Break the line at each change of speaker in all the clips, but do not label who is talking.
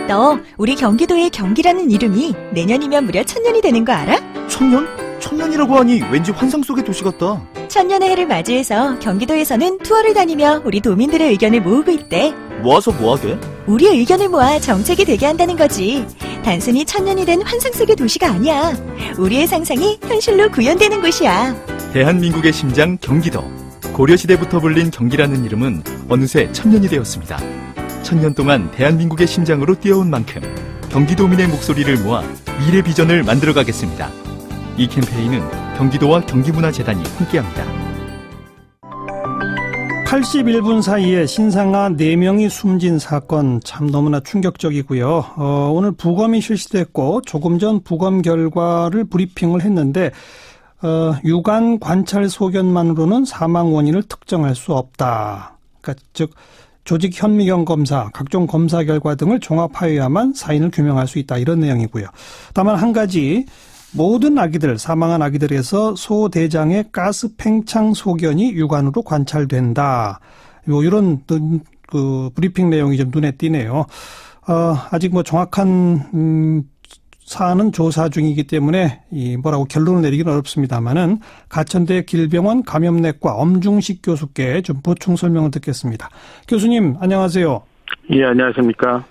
너 우리 경기도의 경기라는 이름이 내년이면 무려 1000년이 되는 거 알아?
1000년? 1000년이라고 하니 왠지 환상 속의 도시 같다.
1000년의 해를 맞이해서 경기도에서는 투어를 다니며 우리 도민들의 의견을 모으고 있대.
모아서 뭐하게?
우리의 의견을 모아 정책이 되게 한다는 거지. 단순히 1000년이 된 환상 속의 도시가 아니야. 우리의 상상이 현실로 구현되는 곳이야.
대한민국의 심장 경기도. 고려시대부터 불린 경기라는 이름은 어느새 1000년이 되었습니다. 1000년 동안 대한민국의 심장으로 뛰어온 만큼 경기도민의 목소리를 모아 미래 비전을 만들어가겠습니다. 이 캠페인은 경기도와 경기문화재단이 함께합니다.
81분 사이에 신생아 4명이 숨진 사건 참 너무나 충격적이고요. 오늘 부검이 실시됐고 조금 전 부검 결과를 브리핑을 했는데 유관 관찰 소견만으로는 사망 원인을 특정할 수 없다. 그러니까 즉 조직 현미경 검사, 각종 검사 결과 등을 종합하여야만 사인을 규명할 수 있다. 이런 내용이고요. 다만 한 가지 모든 아기들, 사망한 아기들에서 소대장의 가스 팽창 소견이 유관으로 관찰된다. 이런 그 브리핑 내용이 좀 눈에 띄네요. 아직 뭐 정확한 사안은 조사 중이기 때문에 뭐라고 결론을 내리기는 어렵습니다만은 가천대 길병원 감염내과 엄중식 교수께 좀 보충 설명을 듣겠습니다. 교수님 안녕하세요.
예, 안녕하십니까.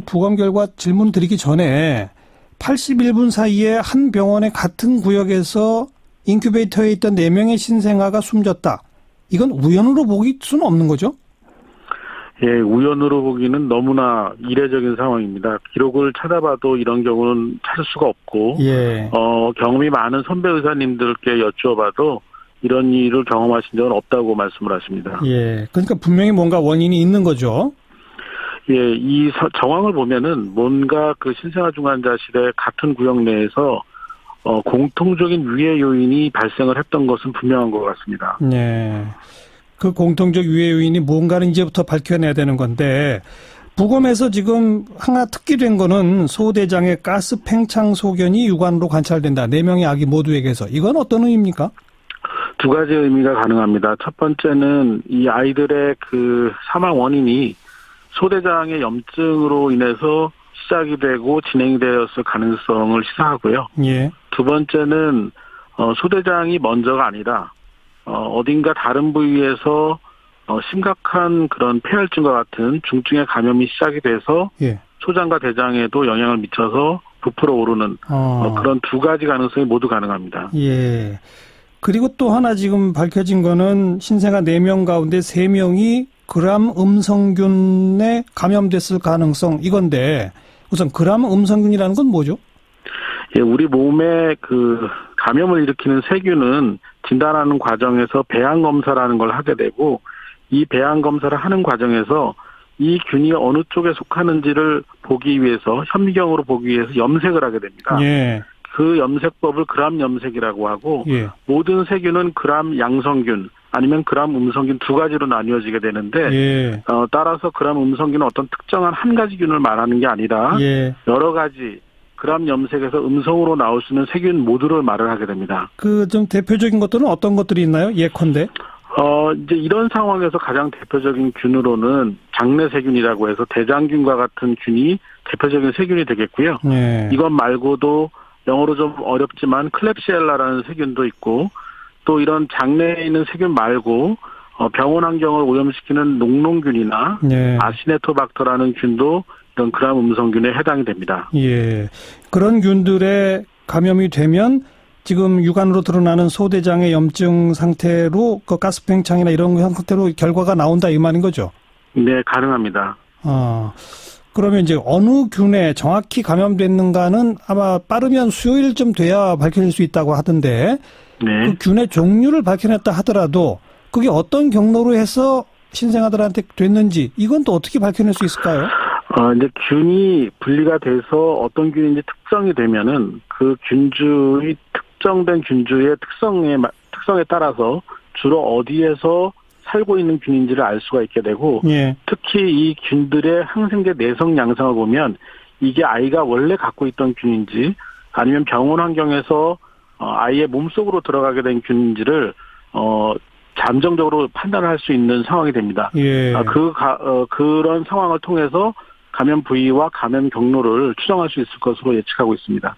부검 결과 질문 드리기 전에 81분 사이에 한 병원의 같은 구역에서 인큐베이터에 있던 4명의 신생아가 숨졌다. 이건 우연으로 보기 수는 없는 거죠?
예, 우연으로 보기는 너무나 이례적인 상황입니다. 기록을 찾아봐도 이런 경우는 찾을 수가 없고,
예.
경험이 많은 선배 의사님들께 여쭈어봐도 이런 일을 경험하신 적은 없다고 말씀을 하십니다.
예, 그러니까 분명히 뭔가 원인이 있는 거죠.
예, 이 정황을 보면은 뭔가 그 신생아 중환자실의 같은 구역 내에서 공통적인 위해 요인이 발생을 했던 것은 분명한 것 같습니다.
네. 그 공통적 유해 요인이 뭔가는 이제부터 밝혀내야 되는 건데 부검에서 지금 하나 특기된 거는 소대장의 가스 팽창 소견이 유관으로 관찰된다. 4명의 아기 모두에게서. 이건 어떤 의미입니까?
두 가지 의미가 가능합니다. 첫 번째는 이 아이들의 그 사망 원인이 소대장의 염증으로 인해서 시작이 되고 진행이 되었을 가능성을 시사하고요.
예.
두 번째는 소대장이 먼저가 아니라 어딘가 다른 부위에서 심각한 그런 폐혈증과 같은 중증의 감염이 시작이 돼서
예.
소장과 대장에도 영향을 미쳐서 부풀어 오르는 그런 두 가지 가능성이 모두 가능합니다.
예. 그리고 또 하나 지금 밝혀진 거는 신생아 4명 가운데 3명이 그람 음성균에 감염됐을 가능성 이건데 우선 그람 음성균이라는 건 뭐죠?
예, 우리 몸에 그 감염을 일으키는 세균은 진단하는 과정에서 배양 검사라는 걸 하게 되고 이 배양 검사를 하는 과정에서 이 균이 어느 쪽에 속하는지를 보기 위해서 현미경으로 보기 위해서 염색을 하게 됩니다.
예.
그 염색법을 그람 염색이라고 하고
예.
모든 세균은 그람 양성균 아니면 그람 음성균 두 가지로 나뉘어지게 되는데
예.
따라서 그람 음성균은 어떤 특정한 한 가지 균을 말하는 게 아니라
예.
여러 가지 그람 염색에서 음성으로 나올 수 있는 세균 모두를 말을 하게 됩니다.
그 좀 대표적인 것들은 어떤 것들이 있나요? 예컨대?
이제 이런 상황에서 가장 대표적인 균으로는 장내세균이라고 해서 대장균과 같은 균이 대표적인 세균이 되겠고요.
예.
이것 말고도 영어로 좀 어렵지만 클렙시엘라라는 세균도 있고 또 이런 장내에 있는 세균 말고 병원 환경을 오염시키는 녹농균이나
예.
아시네토박터라는 균도 이런 그람 음성균에 해당이 됩니다.
예. 그런 균들에 감염이 되면 지금 유관으로 드러나는 소대장의 염증 상태로 그 가스팽창이나 이런 상태로 결과가 나온다 이 말인 거죠?
네, 가능합니다.
그러면 이제 어느 균에 정확히 감염됐는가는 아마 빠르면 수요일쯤 돼야 밝혀질 수 있다고 하던데
네.
그 균의 종류를 밝혀냈다 하더라도 그게 어떤 경로로 해서 신생아들한테 됐는지 이건 또 어떻게 밝혀낼 수 있을까요?
이제 균이 분리가 돼서 어떤 균인지 특정이 되면은 그 균주의 특정된 균주의 특성에 따라서 주로 어디에서 살고 있는 균인지를 알 수가 있게 되고
예.
특히 이 균들의 항생제 내성 양상을 보면 이게 아이가 원래 갖고 있던 균인지 아니면 병원 환경에서 아이의 몸속으로 들어가게 된 균인지를 잠정적으로 판단할 수 있는 상황이 됩니다.
예.
그런 상황을 통해서 감염 부위와 감염 경로를 추정할 수 있을 것으로 예측하고 있습니다.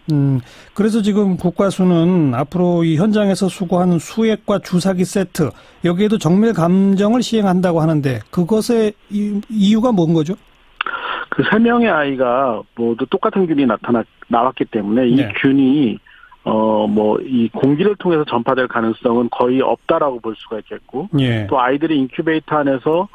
그래서 지금 국과수는 앞으로 이 현장에서 수거하는 수액과 주사기 세트, 여기에도 정밀 감정을 시행한다고 하는데 그것의 이유가 뭔 거죠?
그 3명의 아이가 모두 똑같은 균이 나왔기 때문에 이
네.
균이 이 공기를 통해서 전파될 가능성은 거의 없다라고 볼 수가 있겠고,
예.
또 아이들이 인큐베이터 안에서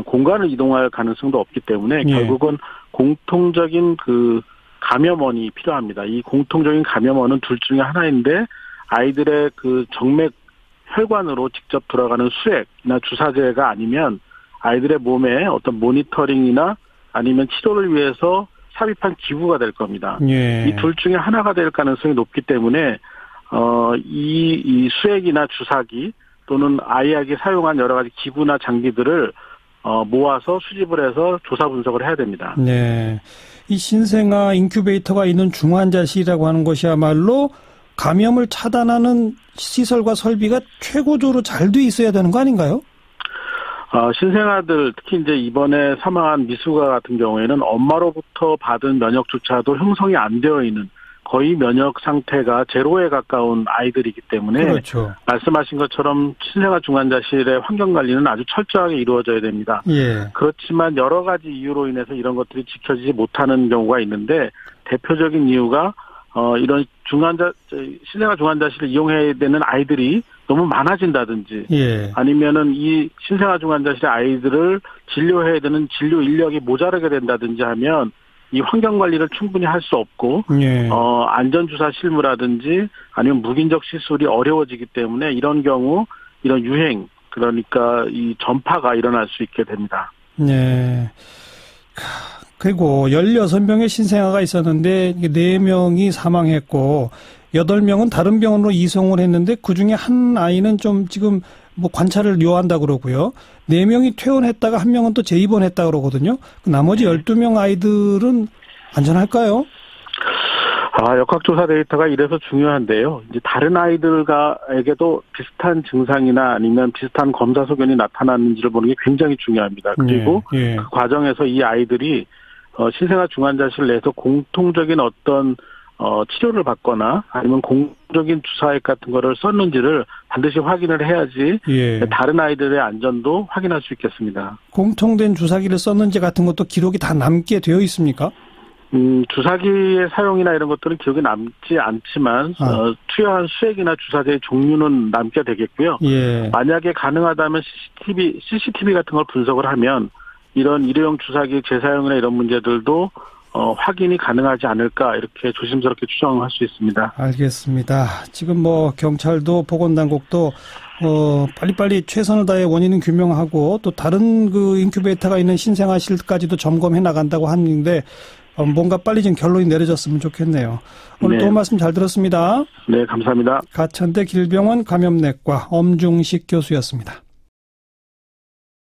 공간을 이동할 가능성도 없기 때문에
예.
결국은 공통적인 그 감염원이 필요합니다. 이 공통적인 감염원은 둘 중에 하나인데 아이들의 그 정맥 혈관으로 직접 들어가는 수액이나 주사제가 아니면 아이들의 몸에 어떤 모니터링이나 아니면 치료를 위해서 삽입한 기구가 될 겁니다.
예.
이 둘 중에 하나가 될 가능성이 높기 때문에 이 수액이나 주사기 또는 아이에게 사용한 여러 가지 기구나 장비들을 모아서 수집을 해서 조사 분석을 해야 됩니다.
네. 이 신생아 인큐베이터가 있는 중환자실이라고 하는 것이야말로 감염을 차단하는 시설과 설비가 최고조로 잘 돼 있어야 되는 거 아닌가요?
신생아들, 특히 이제 이번에 사망한 미숙아 같은 경우에는 엄마로부터 받은 면역조차도 형성이 안 되어 있는 거의 면역 상태가 제로에 가까운 아이들이기 때문에
그렇죠.
말씀하신 것처럼 신생아 중환자실의 환경 관리는 아주 철저하게 이루어져야 됩니다.
예.
그렇지만 여러 가지 이유로 인해서 이런 것들이 지켜지지 못하는 경우가 있는데 대표적인 이유가 이런 신생아 중환자실을 이용해야 되는 아이들이 너무 많아진다든지,
예.
아니면은 이 신생아 중환자실의 아이들을 진료해야 되는 진료 인력이 모자라게 된다든지 하면 이 환경 관리를 충분히 할 수 없고,
예.
안전주사 실무라든지 아니면 무긴적 시술이 어려워지기 때문에 이런 경우, 이런 유행, 그러니까 이 전파가 일어날 수 있게 됩니다.
네. 그리고 16명의 신생아가 있었는데 4명이 사망했고 8명은 다른 병원으로 이송을 했는데 그중에 한 아이는 좀 지금 관찰을 요한다고 그러고요. 4명이 퇴원했다가 1명은 또 재입원했다 그러거든요. 나머지 12명 아이들은 안전할까요?
역학조사 데이터가 이래서 중요한데요. 이제 다른 아이들에게도 비슷한 증상이나 아니면 비슷한 검사 소견이 나타났는지를 보는 게 굉장히 중요합니다. 그리고
예.
그 과정에서 이 아이들이 신생아 중환자실 내에서 공통적인 어떤 치료를 받거나 아니면 공통적인 주사액 같은 거를 썼는지를 반드시 확인을 해야지
예.
다른 아이들의 안전도 확인할 수 있겠습니다.
공통된 주사기를 썼는지 같은 것도 기록이 다 남게 되어 있습니까?
주사기의 사용이나 이런 것들은 기록이 남지 않지만 투여한 수액이나 주사제의 종류는 남게 되겠고요.
예.
만약에 가능하다면 CCTV 같은 걸 분석을 하면 이런 일회용 주사기 재사용이나 이런 문제들도 확인이 가능하지 않을까 이렇게 조심스럽게 추정할 수 있습니다.
알겠습니다. 지금 경찰도 보건당국도 빨리빨리 최선을 다해 원인은 규명하고 또 다른 그 인큐베이터가 있는 신생아실까지도 점검해 나간다고 하는데 뭔가 빨리 좀 결론이 내려졌으면 좋겠네요. 오늘
네.
또 말씀 잘 들었습니다.
네, 감사합니다.
가천대 길병원 감염내과 엄중식 교수였습니다.